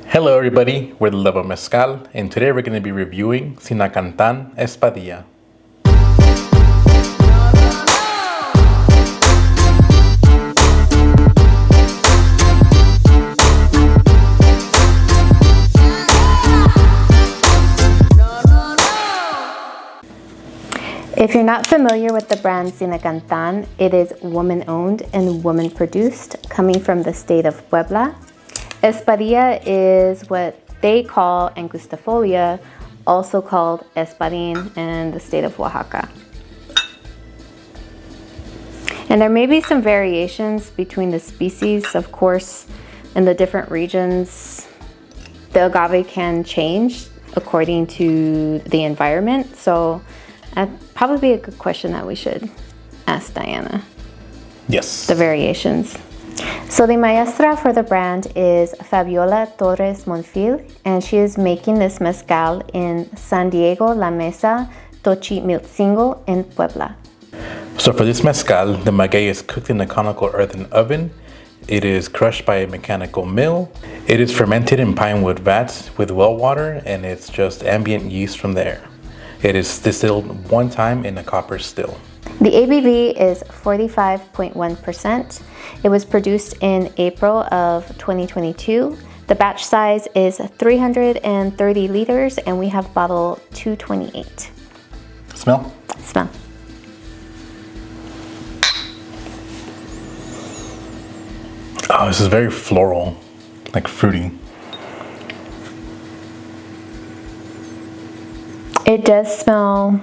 Hello everybody, we're the Love of Mezcal, and today we're going to be reviewing Zinacantan Espadilla. If you're not familiar with the brand Zinacantan, it is woman-owned and woman-produced, coming from the state of Puebla. Espadilla is what they call angustifolia, also called espadin in the state of Oaxaca. And there may be some variations between the species. Of course, in the different regions, the agave can change according to the environment. So that'd probably be a good question that we should ask Diana. Yes. The variations. So the maestra for the brand is Fabiola Torres Monfil, and she is making this mezcal in San Diego, La Mesa, Tochimilcingo in Puebla. So for this mezcal, the maguey is cooked in a conical earthen oven. It is crushed by a mechanical mill. It is fermented in pine wood vats with well water, and it's just ambient yeast from there. It is distilled one time in a copper still. The ABV is 45.1%. It was produced in April of 2022. The batch size is 330 liters, and we have bottle 228. Smell? Smell. Oh, this is very floral, like fruity. It does smell,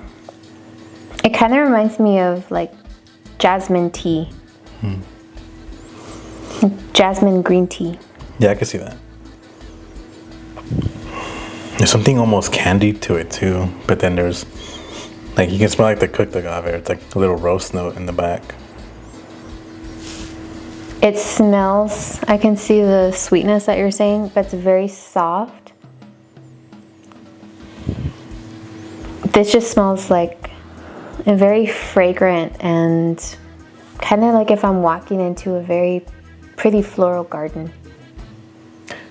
it kind of reminds me of like jasmine tea. Jasmine green tea. Yeah, I can see that. There's something almost candied to it too, but then there's, like, you can smell like the cooked agave. It's like a little roast note in the back. It smells, I can see the sweetness that you're saying, but it's very soft. This just smells like very fragrant and kind of like if I'm walking into a very pretty floral garden.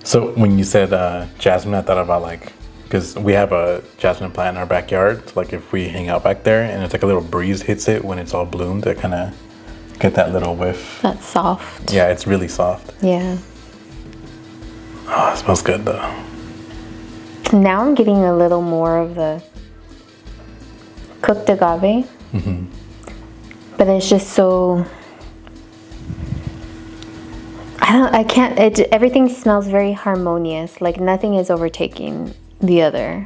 So when you said jasmine, I thought about like, because we have a jasmine plant in our backyard. So like if we hang out back there and it's like a little breeze hits it when it's all bloomed, it kind of get that little whiff. That's soft. Yeah, it's really soft. Yeah. Oh, it smells good though. Now I'm getting a little more of the cooked agave. But it's just so, everything smells very harmonious, like nothing is overtaking the other.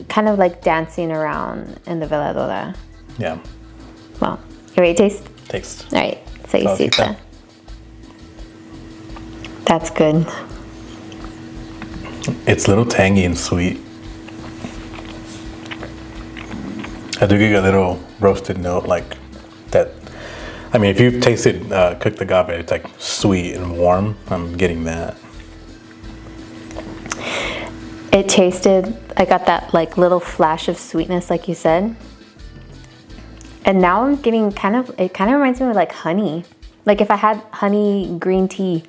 Kind of like dancing around in the veladora. Yeah. Well, you ready to taste? Taste. All right, so you see that. That's good. It's a little tangy and sweet. I do get a little roasted note like that. I mean, if you've tasted cooked agave, it's like sweet and warm. I'm getting that. It tasted, I got that like little flash of sweetness like you said. And now I'm getting it kind of reminds me of like honey. Like if I had honey green tea.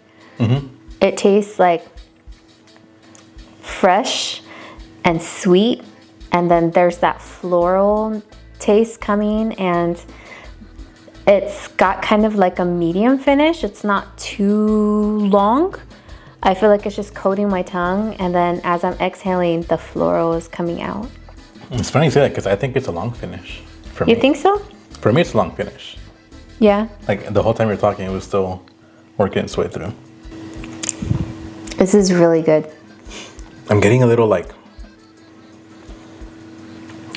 It tastes like fresh and sweet. And then there's that floral taste coming, and it's got kind of like a medium finish. It's not too long. I feel like it's just coating my tongue, and then as I'm exhaling, the floral is coming out. It's funny you say that because I think it's a long finish for me. You think so? For me, it's a long finish. Yeah. Like the whole time we were talking, it was still working its way through. This is really good. I'm getting a little like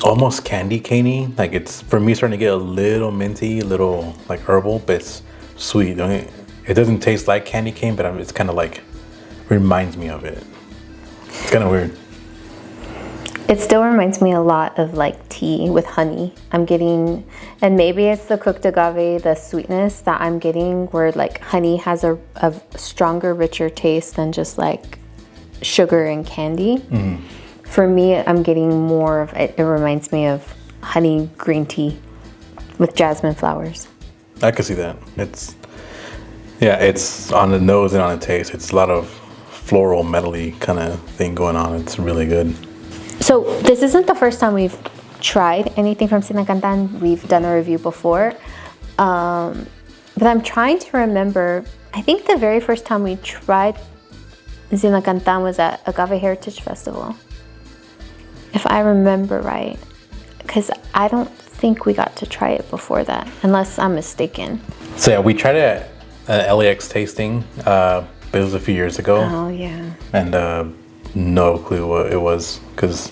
almost candy caney. Like it's, for me, starting to get a little minty, a little like herbal, but it's sweet. It doesn't taste like candy cane, but it's kind of like, reminds me of it. It's kind of weird. It still reminds me a lot of like tea with honey. I'm getting, and maybe it's the cooked agave, the sweetness that I'm getting, where like honey has a stronger, richer taste than just like sugar and candy. For me, I'm getting more of it. It reminds me of honey green tea with jasmine flowers. I can see that. It's on the nose and on the taste. It's a lot of floral metally kind of thing going on. It's really good. So this isn't the first time we've tried anything from Zinacantan. We've done a review before. But I'm trying to remember, I think the very first time we tried Zinacantan was at Agave Heritage Festival, if I remember right. Because I don't think we got to try it before that, unless I'm mistaken. So yeah, we tried it at LAX tasting, but it was a few years ago. Oh, yeah. And no clue what it was, because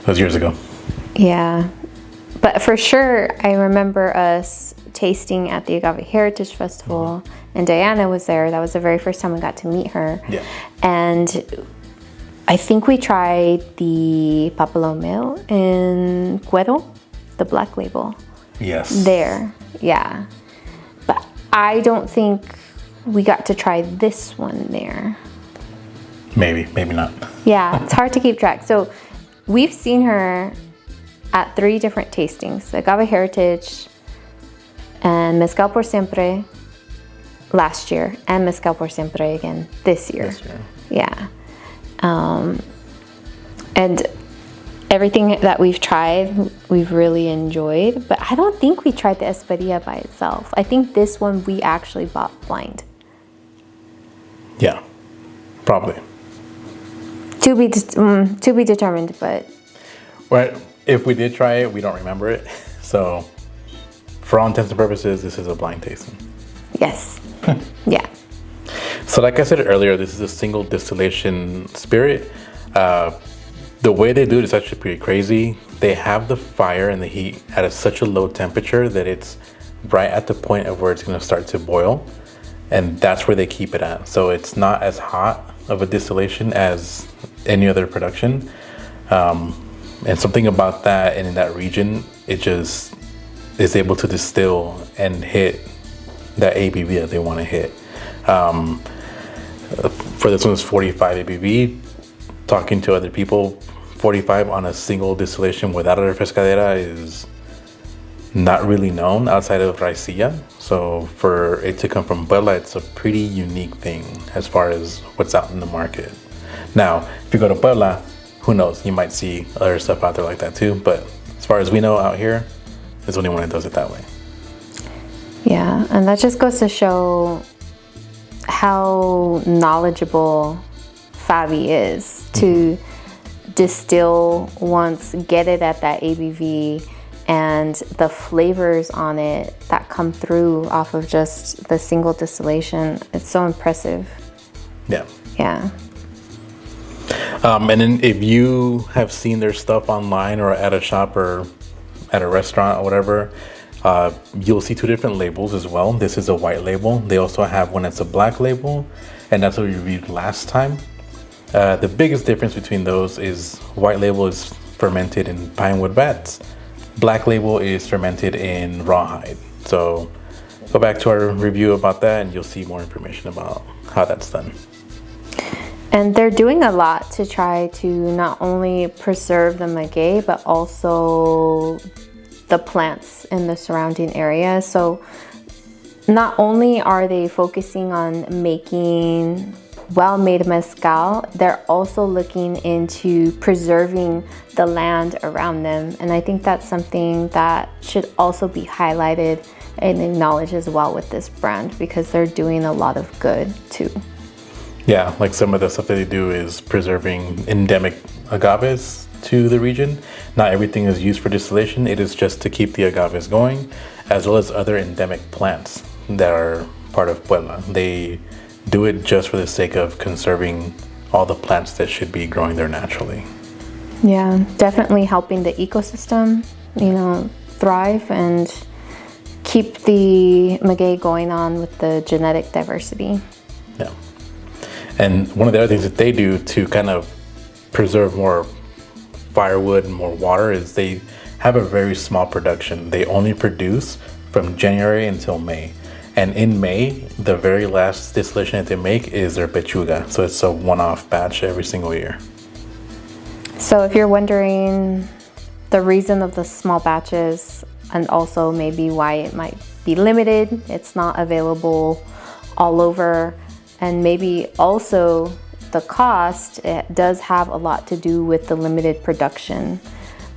it was years ago. Yeah. But for sure, I remember us tasting at the Agave Heritage Festival, and Diana was there. That was the very first time we got to meet her. Yeah. And I think we tried the Papalomeo in Cuero, the black label. Yes. There, yeah. But I don't think we got to try this one there. Maybe not. Yeah, it's hard to keep track. So we've seen her at 3 different tastings: Agave Heritage and Mezcal por Siempre last year, and Mezcal por Siempre again this year. Yeah. And everything that we've tried, we've really enjoyed. But I don't think we tried the Espadilla by itself. I think this one we actually bought blind. Yeah, probably. To be determined, but... Right. If we did try it, we don't remember it. So, for all intents and purposes, this is a blind tasting. Yes. Yeah. So like I said earlier, this is a single distillation spirit. The way they do it is actually pretty crazy. They have the fire and the heat at such a low temperature that it's right at the point of where it's going to start to boil. And that's where they keep it at. So it's not as hot of a distillation as any other production. And something about that and in that region, it just is able to distill and hit that ABV that they want to hit. For this one, it's 45 ABV. Talking to other people, 45 on a single distillation without a refrescadera is not really known outside of Raicilla. So for it to come from Puebla, it's a pretty unique thing as far as what's out in the market. Now, if you go to Puebla, who knows? You might see other stuff out there like that too. But as far as we know out here, there's only one that does it that way. Yeah, and that just goes to show how knowledgeable Fabi is to distill once, get it at that ABV, and the flavors on it that come through off of just the single distillation. It's so impressive. Yeah. Yeah. And then if you have seen their stuff online or at a shop or at a restaurant or whatever, you'll see 2 different labels as well. This is a white label. They also have one that's a black label, and that's what we reviewed last time. The biggest difference between those is white label is fermented in pine wood vats. Black label is fermented in rawhide. So go back to our review about that and you'll see more information about how that's done. And they're doing a lot to try to not only preserve the maguey, but also the plants in the surrounding area. So not only are they focusing on making well-made mezcal, they're also looking into preserving the land around them. And I think that's something that should also be highlighted and acknowledged as well with this brand, because they're doing a lot of good too. Yeah, like some of the stuff that they do is preserving endemic agaves to the region. Not everything is used for distillation. It is just to keep the agaves going, as well as other endemic plants that are part of Puebla. They do it just for the sake of conserving all the plants that should be growing there naturally. Yeah, definitely helping the ecosystem, thrive and keep the maguey going on with the genetic diversity. Yeah. And one of the other things that they do to kind of preserve more firewood and more water is they have a very small production. They only produce from January until May. And in May, the very last distillation that they make is their pechuga. So it's a one-off batch every single year. So if you're wondering the reason of the small batches and also maybe why it might be limited, it's not available all over, and maybe also the cost, it does have a lot to do with the limited production.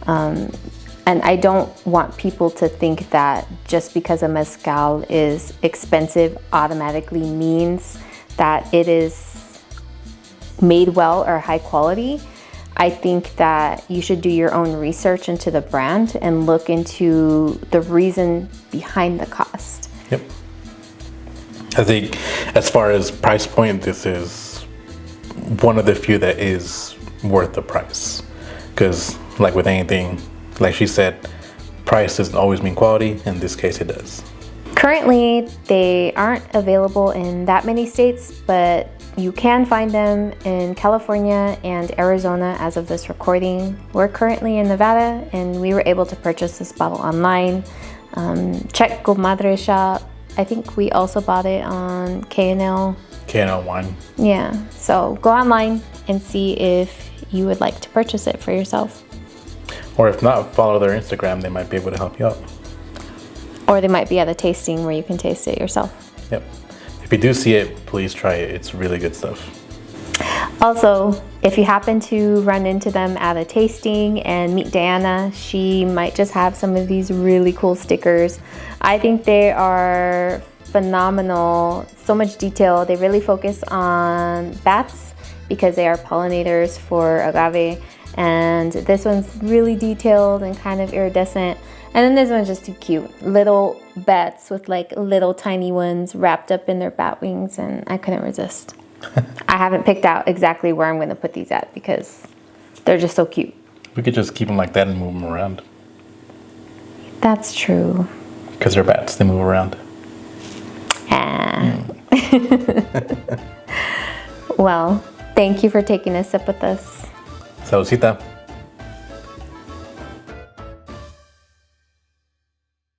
And I don't want people to think that just because a mezcal is expensive automatically means that it is made well or high quality. I think that you should do your own research into the brand and look into the reason behind the cost. Yep. I think as far as price point, this is one of the few that is worth the price. Because like with anything, like she said, price doesn't always mean quality. In this case, it does. Currently, they aren't available in that many states, but you can find them in California and Arizona as of this recording. We're currently in Nevada, and we were able to purchase this bottle online. Check Comadre Shop. I think we also bought it on K&L. K&L Wine. Yeah, so go online and see if you would like to purchase it for yourself. Or if not, follow their Instagram. They might be able to help you out. Or they might be at a tasting where you can taste it yourself. Yep. If you do see it, please try it. It's really good stuff. Also, if you happen to run into them at a tasting and meet Diana, she might just have some of these really cool stickers. I think they are phenomenal. So much detail. They really focus on bats because they are pollinators for agave. And this one's really detailed and kind of iridescent. And then this one's just too cute. Little bats with like little tiny ones wrapped up in their bat wings, and I couldn't resist. I haven't picked out exactly where I'm going to put these at because they're just so cute. We could just keep them like that and move them around. That's true. Because they're bats, they move around. Well, thank you for taking a sip with us. Saludcita.